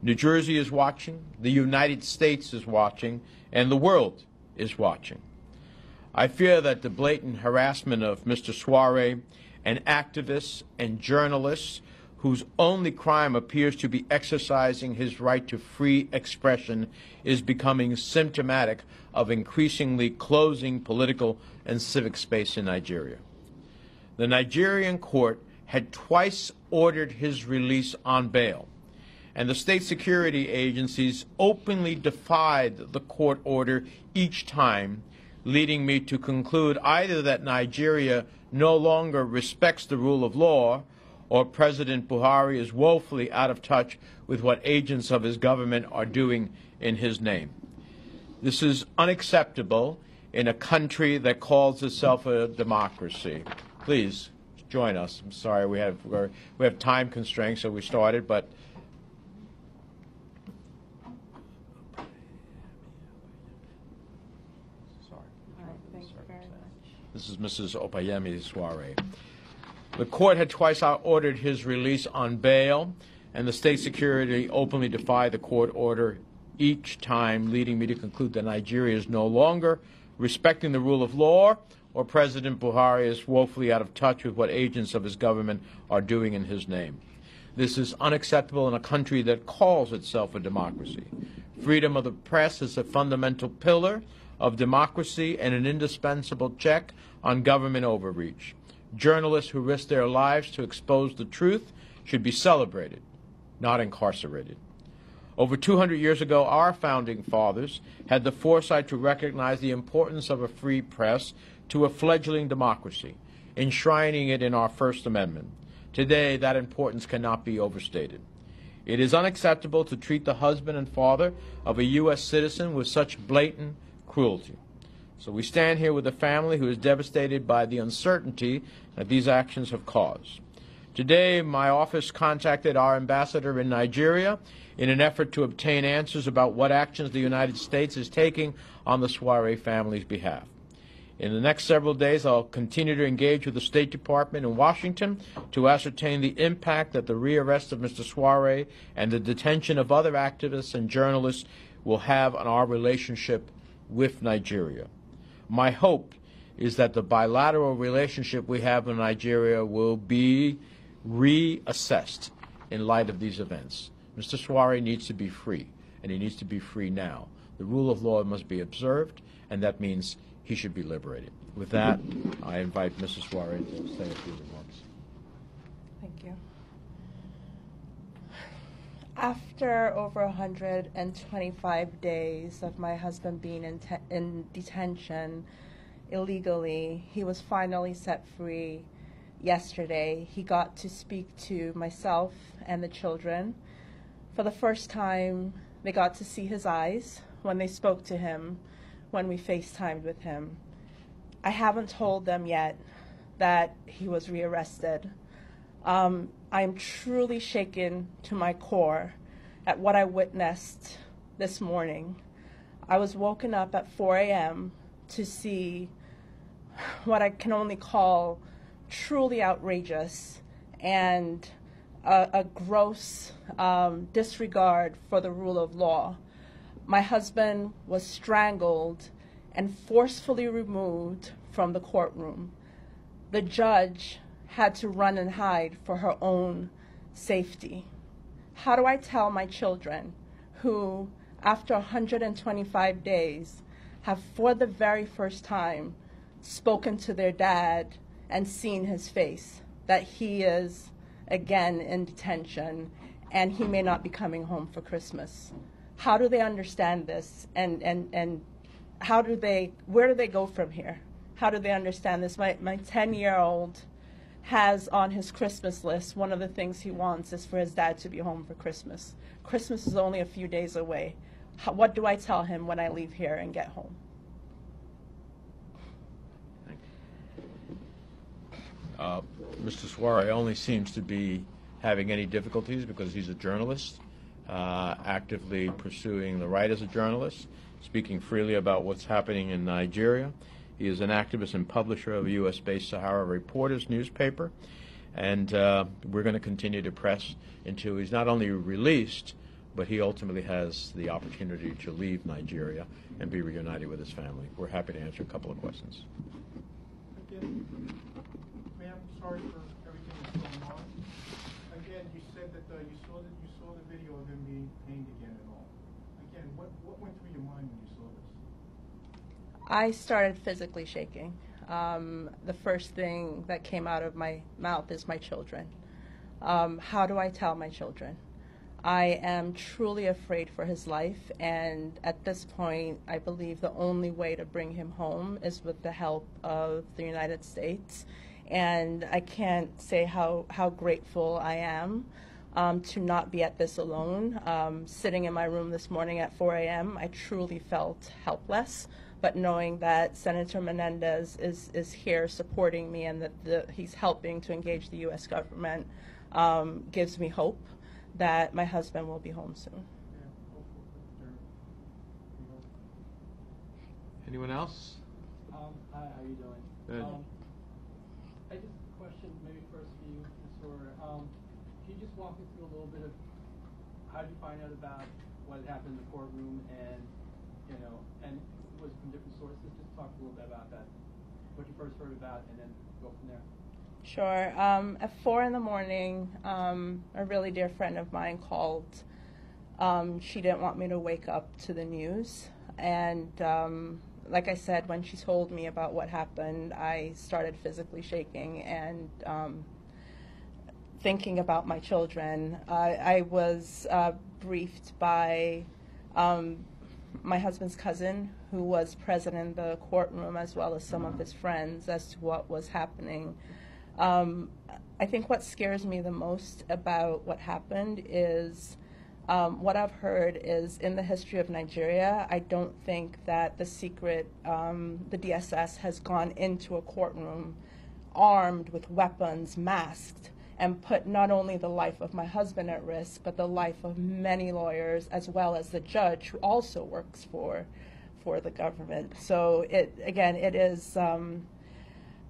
New Jersey is watching, the United States is watching, and the world is watching. I fear that the blatant harassment of Mr. Sowore and activists and journalists whose only crime appears to be exercising his right to free expression is becoming symptomatic of increasingly closing political and civic space in Nigeria. The Nigerian court had twice ordered his release on bail, and the state security agencies openly defied the court order each time, leading me to conclude either that Nigeria no longer respects the rule of law, or President Buhari is woefully out of touch with what agents of his government are doing in his name. This is unacceptable in a country that calls itself a democracy. Please join us. I'm sorry we have time constraints, so we started, but this is Mrs. Opayemi Sowore. The court had twice ordered his release on bail, and the state security openly defied the court order each time, leading me to conclude that Nigeria is no longer respecting the rule of law, or President Buhari is woefully out of touch with what agents of his government are doing in his name. This is unacceptable in a country that calls itself a democracy. Freedom of the press is a fundamental pillar of democracy and an indispensable check on government overreach. Journalists who risk their lives to expose the truth should be celebrated, not incarcerated. Over 200 years ago, our founding fathers had the foresight to recognize the importance of a free press to a fledgling democracy, enshrining it in our First Amendment. Today, that importance cannot be overstated. It is unacceptable to treat the husband and father of a U.S. citizen with such blatant cruelty. So we stand here with a family who is devastated by the uncertainty that these actions have caused. Today, my office contacted our ambassador in Nigeria in an effort to obtain answers about what actions the United States is taking on the Sowore family's behalf. In the next several days, I'll continue to engage with the State Department in Washington to ascertain the impact that the rearrest of Mr. Sowore and the detention of other activists and journalists will have on our relationship with Nigeria. My hope is that the bilateral relationship we have with Nigeria will be reassessed in light of these events. Mr. Sowore needs to be free, and he needs to be free now. The rule of law must be observed, and that means he should be liberated. With that, I invite Mrs. Sowore to say a few remarks. Thank you. After over 125 days of my husband being in detention illegally, he was finally set free yesterday. He got to speak to myself and the children. For the first time, they got to see his eyes when they spoke to him, when we FaceTimed with him. I haven't told them yet that he was rearrested. I am truly shaken to my core at what I witnessed this morning. I was woken up at 4 a.m. to see what I can only call truly outrageous and a gross disregard for the rule of law. My husband was strangled and forcefully removed from the courtroom. The judge had to run and hide for her own safety. How do I tell my children who, after 125 days, have for the very first time spoken to their dad and seen his face, that he is again in detention and he may not be coming home for Christmas? How do they understand this, and how do they, where do they go from here? How do they understand this? My 10-year-old has on his Christmas list, one of the things he wants is for his dad to be home for Christmas. Christmas is only a few days away. What do I tell him when I leave here and get home? Mr. Sowore only seems to be having any difficulties because he's a journalist, actively pursuing the right as a journalist, speaking freely about what's happening in Nigeria. He is an activist and publisher of a U.S.-based Sahara Reporters newspaper, and we're going to continue to press until he's not only released, but he ultimately has the opportunity to leave Nigeria and be reunited with his family. We're happy to answer a couple of questions. Again, ma'am, sorry for everything that's going on. Again, you said that you saw the video of him being pained again and all. Again, what went through your mind when you saw this? I started physically shaking. The first thing that came out of my mouth is my children. How do I tell my children? I am truly afraid for his life, and at this point, I believe the only way to bring him home is with the help of the United States. And I can't say how grateful I am to not be at this alone. Sitting in my room this morning at 4 a.m., I truly felt helpless. But knowing that Senator Menendez is here supporting me and that he's helping to engage the U.S. government gives me hope that my husband will be home soon. Anyone else? Hi, how are you doing? Good. I just question maybe first for you, Ms. Sowore. Can you just walk me through a little bit of how did you find out about what had happened in the courtroom and was it from different sources? Just talk a little bit about that, what you first heard about, and then go from there. Sure. At 4 in the morning, a really dear friend of mine called. She didn't want me to wake up to the news. And like I said, when she told me about what happened, I started physically shaking and thinking about my children. I was briefed by my husband's cousin, who was present in the courtroom, as well as some of his friends, as to what was happening. I think what scares me the most about what happened is what I've heard is in the history of Nigeria, I don't think that the DSS has gone into a courtroom armed with weapons, masked, and put not only the life of my husband at risk, but the life of many lawyers, as well as the judge who also works for the government. So it is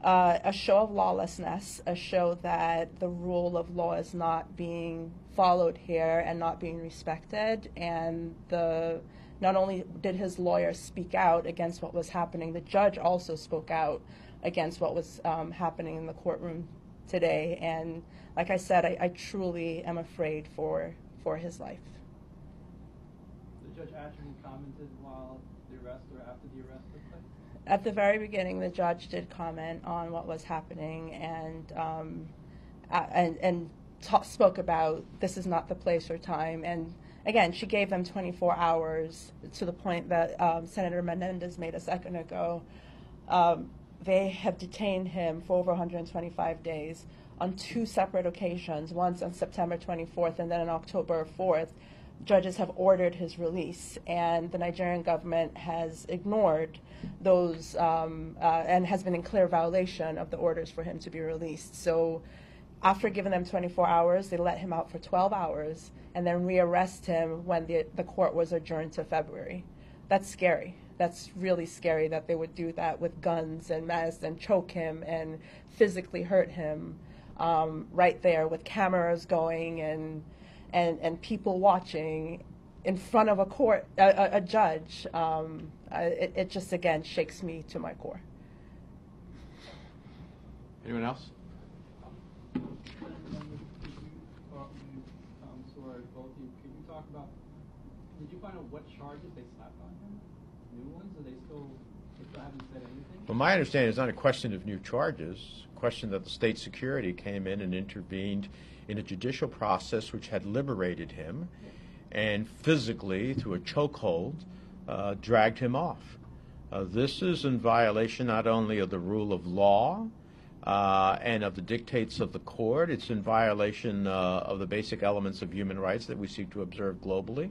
a show of lawlessness, a show that the rule of law is not being followed here and not being respected. And not only did his lawyer speak out against what was happening, the judge also spoke out against what was happening in the courtroom today. And like I said, I truly am afraid for his life. The judge actually commented while the arrest or after the arrest took place? At the very beginning, the judge did comment on what was happening and spoke about this is not the place or time. And again, she gave them 24 hours to the point that Senator Menendez made a second ago. They have detained him for over 125 days on two separate occasions, once on September 24th and then on October 4th. Judges have ordered his release, and the Nigerian government has ignored those and has been in clear violation of the orders for him to be released. So after giving them 24 hours, they let him out for 12 hours and then rearrest him when the court was adjourned to February. That's scary. That's really scary that they would do that with guns and masks and choke him and physically hurt him right there with cameras going and people watching in front of a judge. It just, again, shakes me to my core. Anyone else? Talk about, did you find out what charges they slapped on him? New ones? Or they still haven't said anything? Well, my understanding is not a question of new charges, a question that the state security came in and intervened in a judicial process which had liberated him and physically, through a chokehold, dragged him off. This is in violation not only of the rule of law and of the dictates of the court, it's in violation of the basic elements of human rights that we seek to observe globally,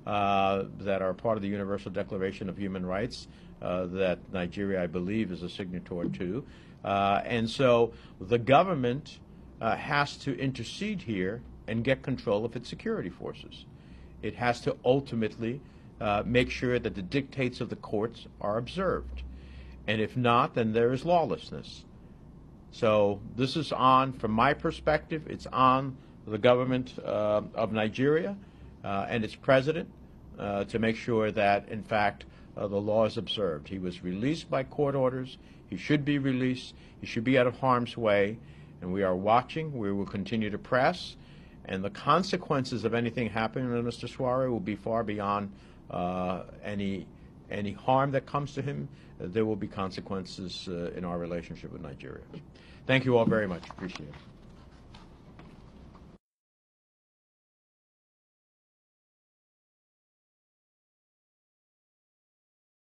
that are part of the Universal Declaration of Human Rights that Nigeria, I believe, is a signatory to. And so the government has to intercede here and get control of its security forces. It has to ultimately make sure that the dictates of the courts are observed. And if not, then there is lawlessness. So this is on, from my perspective, it's on the government of Nigeria and its president to make sure that, in fact, the law is observed. He was released by court orders. He should be released. He should be out of harm's way, and we are watching. We will continue to press, and the consequences of anything happening to Mr. Sowore will be far beyond any harm that comes to him. There will be consequences in our relationship with Nigeria. Thank you all very much. Appreciate it.